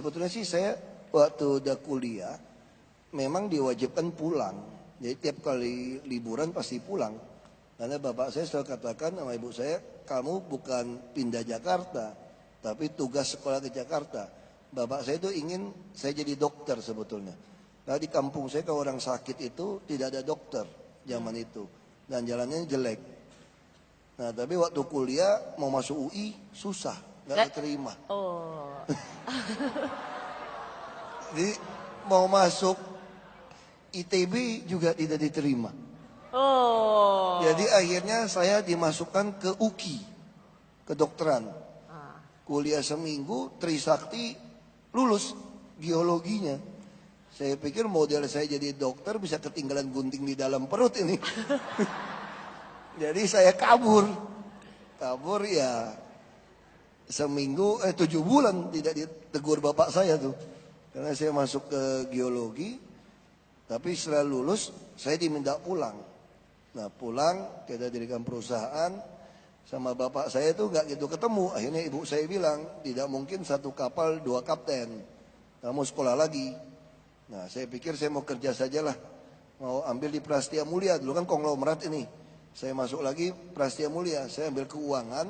sebetulnya sih saya waktu udah kuliah memang diwajibkan pulang. Jadi tiap kali liburan pasti pulang. Karena bapak saya selalu katakan sama ibu saya, kamu bukan pindah Jakarta, tapi tugas sekolah ke Jakarta. Bapak saya itu ingin saya jadi dokter sebetulnya. Nah di kampung saya kalau orang sakit itu tidak ada dokter zaman itu. Dan jalannya jelek. Nah tapi waktu kuliah mau masuk UI susah, nggak diterima. Oh. Jadi mau masuk ITB juga tidak diterima. Oh. Jadi akhirnya saya dimasukkan ke UKI, kedokteran. Kuliah seminggu, Trisakti, lulus geologinya. Saya pikir model saya jadi dokter bisa ketinggalan gunting di dalam perut ini. Jadi saya kabur. Kabur ya seminggu, 7 bulan tidak ditegur bapak saya tuh. Karena saya masuk ke geologi. Tapi setelah lulus saya diminta pulang. Nah pulang kita dirikan perusahaan. Sama bapak saya tuh gak gitu ketemu. Akhirnya ibu saya bilang tidak mungkin satu kapal 2 kapten. Kamu sekolah lagi. Nah saya pikir saya mau kerja sajalah. Mau ambil di Prastia Mulia. Dulu kan konglomerat ini. Saya masuk lagi Prastia Mulia. Saya ambil keuangan.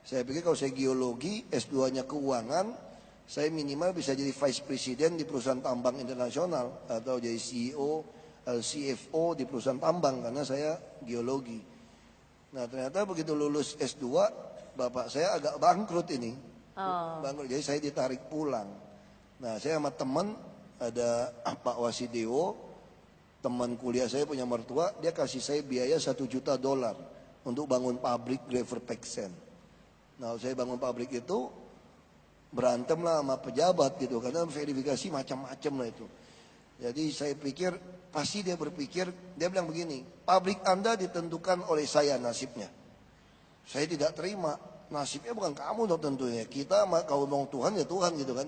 Saya pikir kalau saya geologi S2-nya keuangan. Saya minimal bisa jadi vice president di perusahaan tambang internasional. Atau jadi CEO, CFO di perusahaan tambang. Karena saya geologi. Nah ternyata begitu lulus S2, bapak saya agak bangkrut ini. Bangkrut, jadi saya ditarik pulang. Nah saya sama teman, ada Pak Wasideo, teman kuliah saya punya mertua, dia kasih saya biaya $1 juta untuk bangun pabrik Graver Peksen. Nah saya bangun pabrik itu, berantem lah sama pejabat gitu, karena verifikasi macam-macam lah itu. Jadi saya pikir, pasti dia berpikir, dia bilang begini, pabrik Anda ditentukan oleh saya nasibnya. Saya tidak terima, nasibnya bukan kamu dong tentunya. Kita kalau mau Tuhan ya Tuhan gitu kan.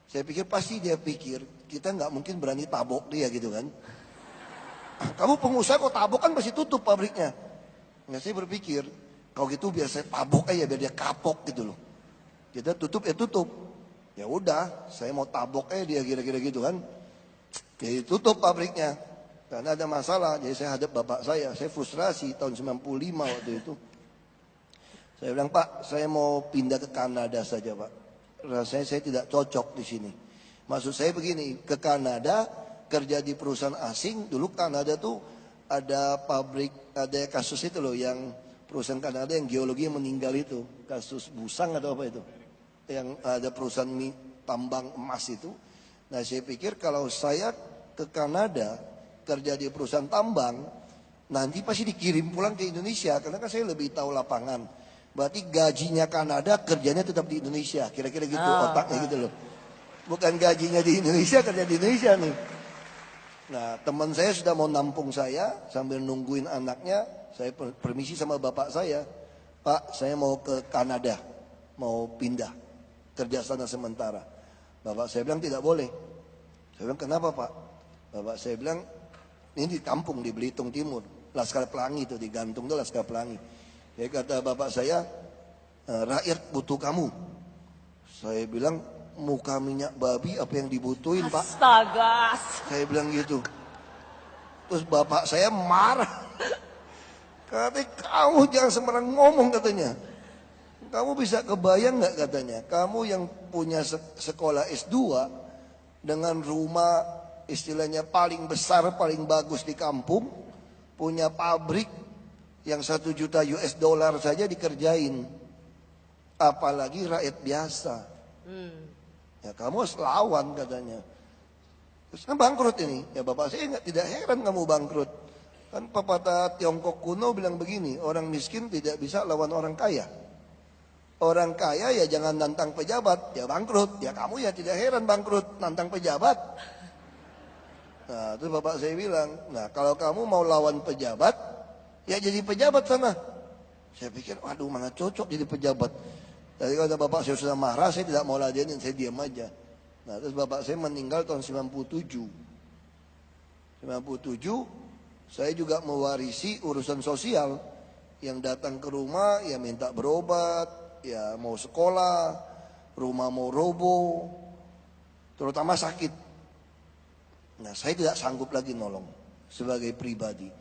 Saya pikir pasti dia pikir, kita nggak mungkin berani tabok dia gitu kan. Kamu pengusaha kok tabok kan pasti tutup pabriknya. Nah saya berpikir, kalau gitu biar saya tabok aja biar dia kapok gitu loh. Kita tutup ya tutup. Ya udah, saya mau tabok aja dia kira-kira gitu kan. Jadi tutup pabriknya. Karena ada masalah. Jadi saya hadap bapak saya. Saya frustrasi tahun 95 waktu itu. Saya bilang, Pak, saya mau pindah ke Kanada saja, Pak. Rasanya saya tidak cocok di sini. Maksud saya begini, ke Kanada, kerja di perusahaan asing. Dulu Kanada tuh ada pabrik, ada kasus itu loh, yang perusahaan Kanada yang geologi yang meninggal itu. Kasus Busang atau apa itu. Yang ada perusahaan tambang emas itu. Nah saya pikir kalau saya ke Kanada kerja di perusahaan tambang, nanti pasti dikirim pulang ke Indonesia karena kan saya lebih tahu lapangan. Berarti gajinya Kanada, kerjanya tetap di Indonesia, kira-kira gitu otaknya gitu loh. Bukan gajinya di Indonesia, kerja di Indonesia nih. Nah teman saya sudah mau nampung saya sambil nungguin anaknya, saya permisi sama bapak saya, Pak saya mau ke Kanada, mau pindah kerja sana sementara. Bapak saya bilang tidak boleh. Saya bilang kenapa Pak? Bapak saya bilang ini di kampung di Belitung Timur, Laskar Pelangi itu digantung tuh Laskar Pelangi. Jadi kata bapak saya, rakyat butuh kamu. Saya bilang muka minyak babi apa yang dibutuhin Pak? Astaga. Saya bilang gitu. Terus bapak saya marah. Katanya kamu jangan sembarang ngomong katanya. Kamu bisa kebayang nggak katanya, kamu yang punya sekolah S2 dengan rumah istilahnya paling besar, paling bagus di kampung, punya pabrik yang $1 juta saja dikerjain, apalagi rakyat biasa. Ya kamu harus lawan katanya. Terus kan bangkrut ini, ya bapak saya tidak heran kamu bangkrut. Kan pepatah Tiongkok kuno bilang begini, orang miskin tidak bisa lawan orang kaya. Orang kaya ya jangan nantang pejabat, ya bangkrut. Ya kamu ya tidak heran bangkrut, nantang pejabat. Nah terus bapak saya bilang, nah kalau kamu mau lawan pejabat, ya jadi pejabat sana. Saya pikir, waduh mana cocok jadi pejabat. Jadi kalau bapak saya sudah marah, saya tidak mau ladenin, saya diam aja. Nah terus bapak saya meninggal tahun 97. 97, saya juga mewarisi urusan sosial. Yang datang ke rumah, ya minta berobat, ya mau sekolah, rumah mau roboh. terutama sakit. Nah, saya tidak sanggup lagi nolong sebagai pribadi.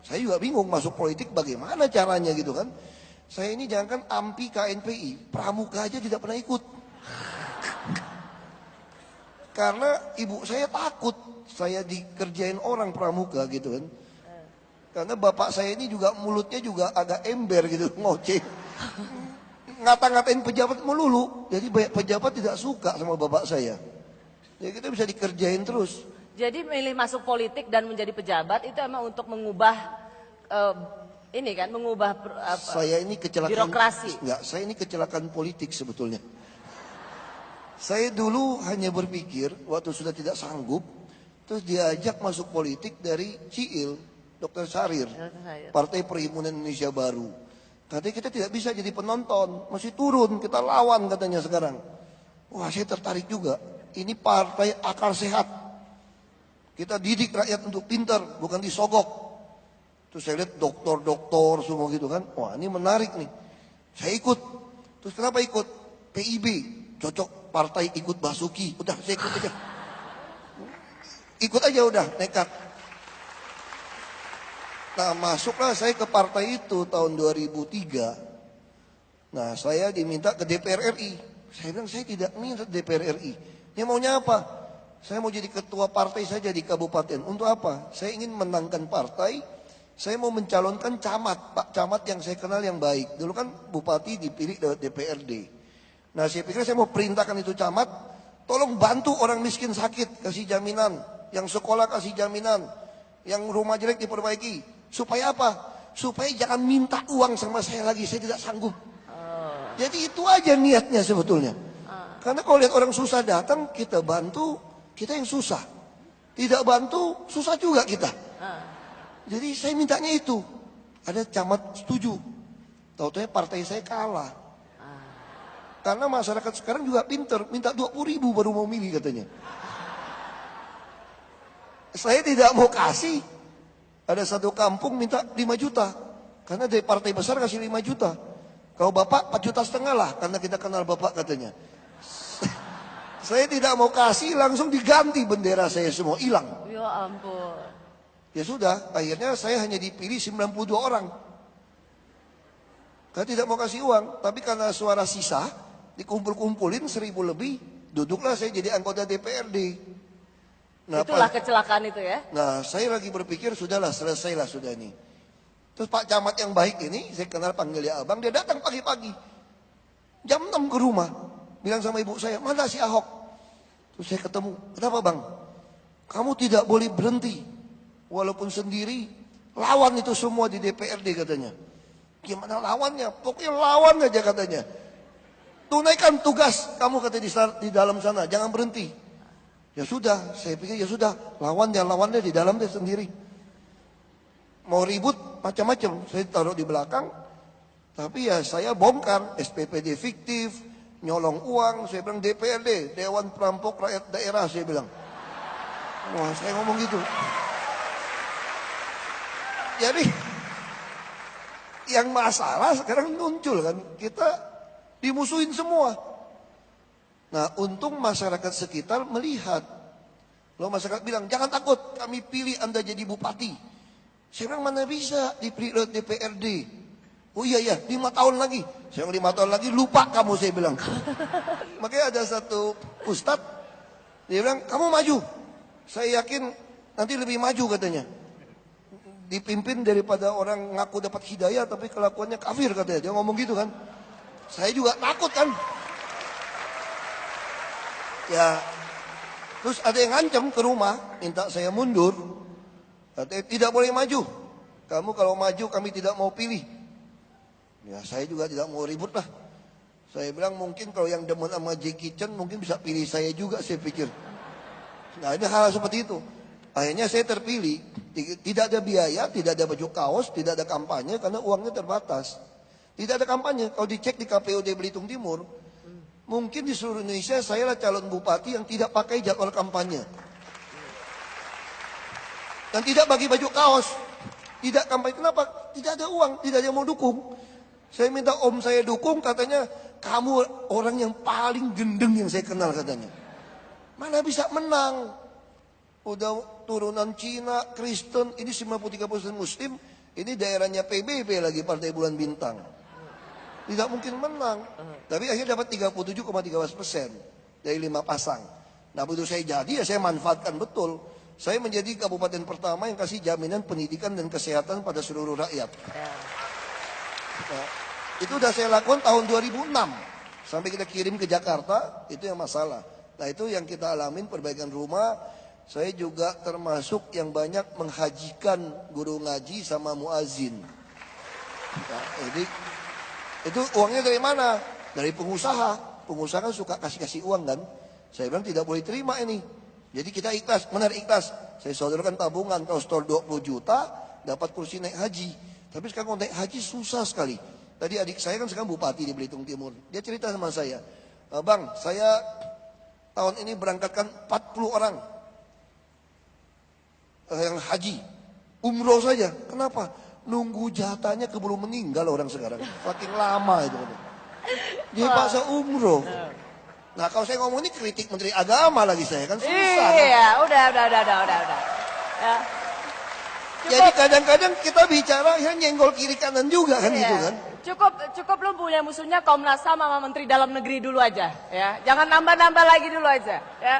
Saya juga bingung masuk politik bagaimana caranya gitu kan. Saya ini jangankan AMPI KNPI, pramuka aja tidak pernah ikut. Karena ibu saya takut saya dikerjain orang pramuka gitu kan. Karena bapak saya ini juga mulutnya juga agak ember gitu, ngoceh. Ngata-ngatain pejabat melulu. Jadi banyak pejabat tidak suka sama bapak saya. Jadi kita bisa dikerjain terus. Jadi milih masuk politik dan menjadi pejabat itu emang untuk mengubah ini kan, mengubah Saya ini kecelakaan birokrasi. Enggak, saya ini kecelakaan politik sebetulnya. Saya dulu hanya berpikir waktu sudah tidak sanggup, terus diajak masuk politik dari CIIL, Dr. Sarir, Partai Perimunan Indonesia Baru. Katanya kita tidak bisa jadi penonton, masih turun, kita lawan katanya sekarang. Wah, saya tertarik juga. Ini partai akal sehat. Kita didik rakyat untuk pintar, bukan disogok. Terus saya lihat doktor-doktor semua gitu kan. Wah, ini menarik nih. Saya ikut. Terus kenapa ikut? PIB, cocok partai ikut Basuki. Udah, saya ikut aja. Ikut aja udah, nekat. Nah, masuklah saya ke partai itu tahun 2003. Nah, saya diminta ke DPR RI. Saya bilang saya tidak minta DPR RI. Ini maunya apa? Saya mau jadi ketua partai saja di kabupaten. Untuk apa? Saya ingin menangkan partai. Saya mau mencalonkan camat. Pak Camat yang saya kenal yang baik. Dulu kan bupati dipilih lewat DPRD. Nah, saya pikir saya mau perintahkan itu camat. Tolong bantu orang miskin sakit. Kasih jaminan. Yang sekolah kasih jaminan. Yang rumah jelek diperbaiki. Supaya apa? Supaya jangan minta uang sama saya lagi. Saya tidak sanggup. Jadi itu aja niatnya sebetulnya. Karena kalau lihat orang susah datang, kita bantu. Kita yang susah. Tidak bantu, susah juga kita. Jadi saya mintanya itu. Ada camat setuju. Tahu-tahu partai saya kalah. Karena masyarakat sekarang juga pinter. Minta 20.000 baru mau milih katanya. Saya tidak mau kasih. Ada satu kampung minta 5 juta. Karena dari partai besar kasih 5 juta. Kalau bapak 4,5 juta lah. Karena kita kenal bapak katanya. Saya tidak mau kasih, langsung diganti bendera saya semua, hilang. Ya ampun. Ya sudah, akhirnya saya hanya dipilih 92 orang. Saya tidak mau kasih uang, tapi karena suara sisa, dikumpul-kumpulin 1.000 lebih, duduklah saya jadi anggota DPRD. Nah, Itulah kecelakaan itu ya. Nah, saya lagi berpikir, sudahlah, selesailah sudah ini. Terus Pak Camat yang baik ini, saya kenal panggil ya abang, dia datang pagi-pagi. Jam 6 ke rumah. Bilang sama ibu saya, mana si Ahok? Terus saya ketemu, kenapa bang? Kamu tidak boleh berhenti. Walaupun sendiri, lawan itu semua di DPRD katanya. Gimana lawannya? Pokoknya lawan aja katanya. Tunaikan tugas kamu katanya di dalam sana, jangan berhenti. Ya sudah, saya pikir ya sudah, lawannya di dalam dia sendiri. Mau ribut macam-macam, saya taruh di belakang. Tapi ya saya bongkar SPPD fiktif, nyolong uang, saya bilang DPRD, Dewan Perampok Rakyat Daerah, saya bilang. Wah, saya ngomong gitu. Jadi, yang masalah sekarang muncul kan, kita dimusuhin semua. Nah, untung masyarakat sekitar melihat. Lalu masyarakat bilang, jangan takut, kami pilih Anda jadi bupati. Saya bilang, mana bisa dipilih DPRD. Oh iya, 5 tahun lagi. Saya bilang 5 tahun lagi lupa kamu, saya bilang. Makanya ada satu ustadz, dia bilang kamu maju. Saya yakin nanti lebih maju katanya. Dipimpin daripada orang ngaku dapat hidayah tapi kelakuannya kafir katanya. Dia ngomong gitu kan. Saya juga takut kan. Ya, terus ada yang ngancam ke rumah, minta saya mundur. Katanya tidak boleh maju. Kamu kalau maju kami tidak mau pilih. Ya saya juga tidak mau ribut lah. Saya bilang mungkin kalau yang demen sama Jackie Chan mungkin bisa pilih saya juga, saya pikir. Nah ini hal seperti itu. Akhirnya saya terpilih. Tidak ada biaya, tidak ada baju kaos, tidak ada kampanye karena uangnya terbatas. Tidak ada kampanye. Kalau dicek di KPUD Belitung Timur, mungkin di seluruh Indonesia saya lah calon bupati yang tidak pakai jadwal kampanye. Dan tidak bagi baju kaos. Tidak kampanye. Kenapa? Tidak ada uang, tidak ada yang mau dukung. Saya minta om saya dukung, katanya kamu orang yang paling gendeng yang saya kenal katanya. Mana bisa menang? Udah turunan Cina, Kristen, ini 53% Muslim, ini daerahnya PBB lagi, Partai Bulan Bintang. Tidak mungkin menang. Tapi akhirnya dapat 37,13% dari 5 pasang. Nah begitu saya jadi, ya saya manfaatkan betul. Saya menjadi kabupaten pertama yang kasih jaminan pendidikan dan kesehatan pada seluruh rakyat. Nah, itu udah saya lakukan tahun 2006. Sampai kita kirim ke Jakarta, itu yang masalah. Nah itu yang kita alamin, perbaikan rumah. Saya juga termasuk yang banyak menghajikan guru ngaji sama muazin. Nah, jadi itu uangnya dari mana? Dari pengusaha. Pengusaha kan suka kasih-kasih uang kan. Saya bilang tidak boleh terima ini. Jadi kita ikhlas, benar ikhlas. Saya sodorkan tabungan, kalau store 20 juta, dapat kursi naik haji. Tapi sekarang kalau naik haji susah sekali. Tadi adik saya kan sekarang bupati di Belitung Timur. Dia cerita sama saya, Bang, saya tahun ini berangkatkan 40 orang yang haji. Umroh saja. Kenapa? Nunggu jatahnya keburu meninggal orang sekarang. Saking lama itu. Dia paksa umroh. Nah kalau saya ngomong ini kritik Menteri Agama lagi saya kan susah. Iya, udah. Ya. Jadi kadang-kadang kita bicara ya nyenggol kiri kanan juga kan Iya. gitu kan. Cukup lu punya musuhnya Komnas HAM sama Menteri Dalam Negeri dulu aja, ya. Jangan nambah-nambah lagi dulu aja, ya.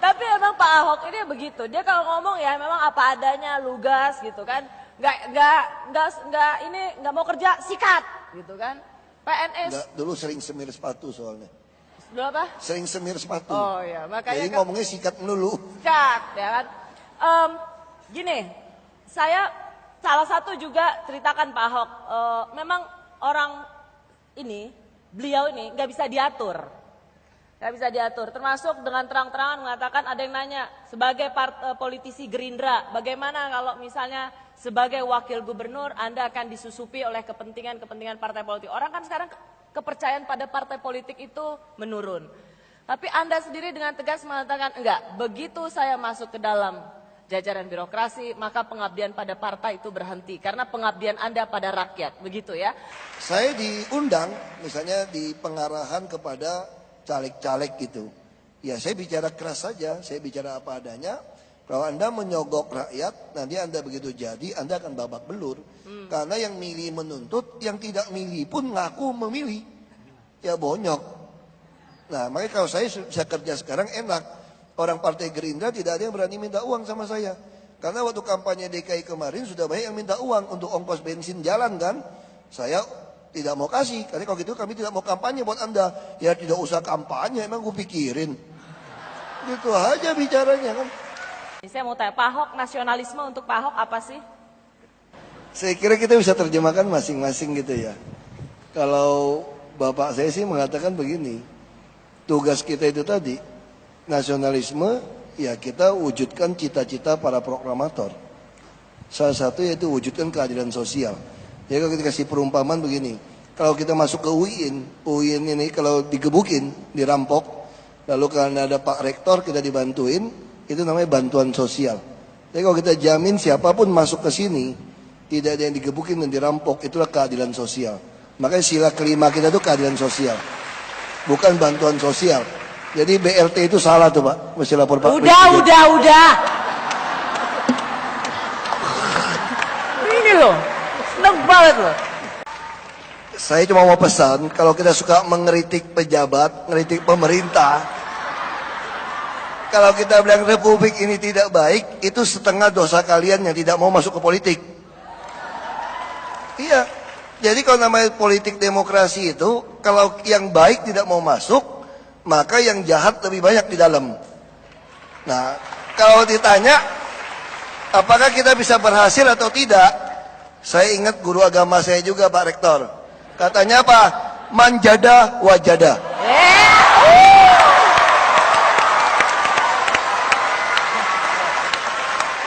Tapi emang Pak Ahok ini begitu. Dia kalau ngomong ya memang apa adanya, lugas gitu kan. Nggak mau kerja, sikat gitu kan. PNS. Enggak, dulu sering semir sepatu soalnya. Dulu apa? Sering semir sepatu. Oh ya, makanya Jadi kan ngomongnya sikat melulu. sikat, ya kan. Gini, saya salah satu juga ceritakan Pak Ahok, memang orang ini, beliau ini nggak bisa diatur. Nggak bisa diatur, termasuk dengan terang-terangan mengatakan ada yang nanya, sebagai politisi Gerindra, bagaimana kalau misalnya sebagai wakil gubernur Anda akan disusupi oleh kepentingan partai politik. Orang kan sekarang kepercayaan pada partai politik itu menurun. Tapi Anda sendiri dengan tegas mengatakan, enggak, begitu saya masuk ke dalam jajaran birokrasi, maka pengabdian pada partai itu berhenti. Karena pengabdian Anda pada rakyat, begitu ya. Saya diundang misalnya di pengarahan kepada caleg-caleg gitu. Ya saya bicara keras saja, saya bicara apa adanya. Kalau Anda menyogok rakyat, nanti Anda begitu jadi, Anda akan babak belur. Karena yang milih menuntut, yang tidak milih pun ngaku memilih. Ya bonyok. Nah makanya kalau saya bisa kerja sekarang enak. Orang partai Gerindra tidak ada yang berani minta uang sama saya. Karena waktu kampanye DKI kemarin sudah banyak yang minta uang untuk ongkos bensin jalan kan. Saya tidak mau kasih. Karena kalau gitu kami tidak mau kampanye buat Anda. Ya tidak usah kampanye, emang gue pikirin. Gitu aja bicaranya kan. Saya mau tanya, Pak Ahok, nasionalisme untuk Pak Ahok apa sih? Saya kira kita bisa terjemahkan masing-masing gitu ya. Kalau bapak saya sih mengatakan begini, tugas kita itu tadi, nasionalisme, ya kita wujudkan cita-cita para proklamator. Salah satu yaitu wujudkan keadilan sosial. Jadi kalau kita kasih perumpamaan begini, kalau kita masuk ke UIN ini kalau digebukin, dirampok, lalu karena ada Pak Rektor kita dibantuin, itu namanya bantuan sosial. Jadi kalau kita jamin siapapun masuk ke sini, tidak ada yang digebukin dan dirampok, itulah keadilan sosial. Makanya sila kelima kita itu keadilan sosial, bukan bantuan sosial. Jadi BLT itu salah tuh Pak, mesti lapor Pak. Udah. Ini loh, seneng banget loh. Saya cuma mau pesan, kalau kita suka mengkritik pejabat, ngeritik pemerintah, kalau kita bilang republik ini tidak baik, itu setengah dosa kalian yang tidak mau masuk ke politik. Iya, jadi kalau namanya politik demokrasi itu, kalau yang baik tidak mau masuk, maka yang jahat lebih banyak di dalam. Nah, kalau ditanya, apakah kita bisa berhasil atau tidak? Saya ingat guru agama saya juga Pak Rektor. Katanya apa? Manjada wajada.